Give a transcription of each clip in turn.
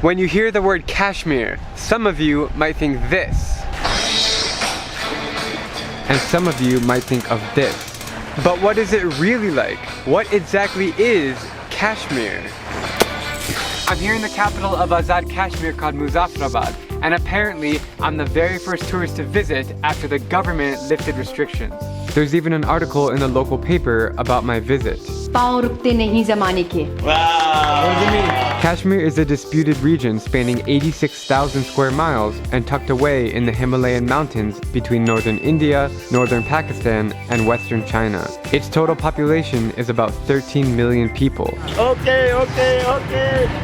When you hear the word Kashmir, some of you might think this. And some of you might think of this. But what is it really like? What exactly is Kashmir? I'm here in the capital of Azad, Kashmir called Muzaffarabad, and apparently I'm the very first tourist to visit after the government lifted restrictions. There's even an article in the local paper about my visit. Wow. Kashmir is a disputed region spanning 86,000 square miles and tucked away in the Himalayan mountains between northern India, northern Pakistan, and western China. Its total population is about 13 million people. Okay.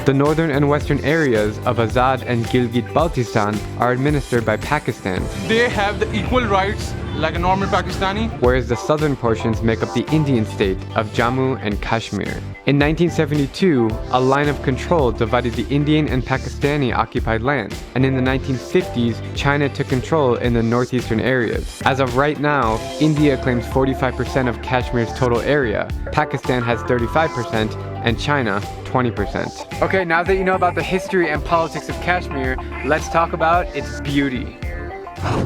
The northern and western areas of Azad and Gilgit-Baltistan are administered by Pakistan. They have the equal rights like a normal Pakistani. Whereas the southern portions make up the Indian state of Jammu and Kashmir. In 1972, a line of control divided the Indian and Pakistani occupied land, and in the 1950s, China took control in the northeastern areas. As of right now, India claims 45% of Kashmir's total area, Pakistan has 35%, and China 20%. Okay, now that you know about the history and politics of Kashmir, let's talk about its beauty.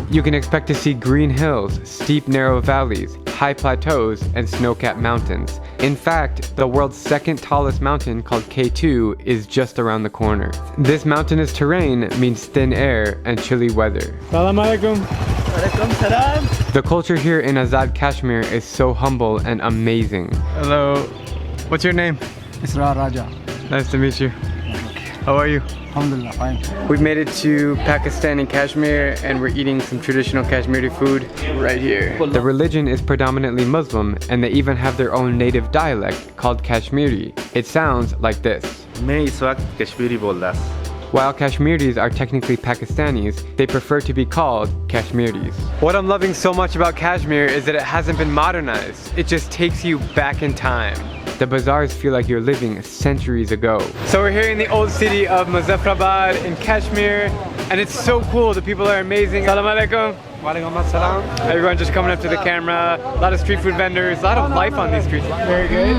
You can expect to see green hills, steep narrow valleys, high plateaus, and snow-capped mountains. In fact, the world's second tallest mountain, called K2, is just around the corner. This mountainous terrain means thin air and chilly weather. Salam alaikum. Alaikum salam. The culture here in Azad, Kashmir is so humble and amazing. Hello, what's your name? Isra Raja. Nice to meet you. How are you? Alhamdulillah, fine. We've made it to Pakistani Kashmir and we're eating some traditional Kashmiri food right here. The religion is predominantly Muslim and they even have their own native dialect called Kashmiri. It sounds like this. While Kashmiris are technically Pakistanis, they prefer to be called Kashmiris. What I'm loving so much about Kashmir is that it hasn't been modernized. It just takes you back in time. The bazaars feel like you're living centuries ago. So we're here in the old city of Muzaffarabad in Kashmir, and it's so cool. The people are amazing. Salam alaikum. Walaikum assalam. Everyone just coming up to the camera. A lot of street food vendors. A lot of life on these streets. Very good.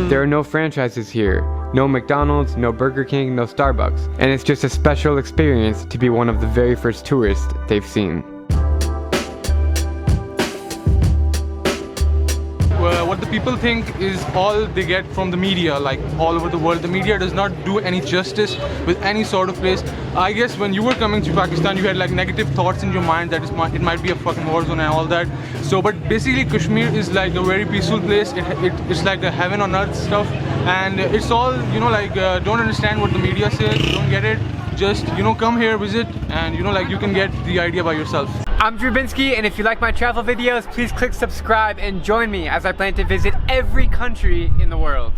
There are no franchises here. No McDonald's, no Burger King, no Starbucks. And it's just a special experience to be one of the very first tourists they've seen. What the people think is all they get from the media, like all over the world. The media does not do any justice with any sort of place. I guess when you were coming to Pakistan, you had like negative thoughts in your mind that it might be a fucking war zone and all that. So, but basically Kashmir is like a very peaceful place. It's like the heaven on earth stuff. And it's all, you know, like don't understand what the media says, don't get it. Just, you know, come here, visit, and you know, like you can get the idea by yourself. I'm Drewbinsky, and if you like my travel videos, please click subscribe and join me as I plan to visit every country in the world.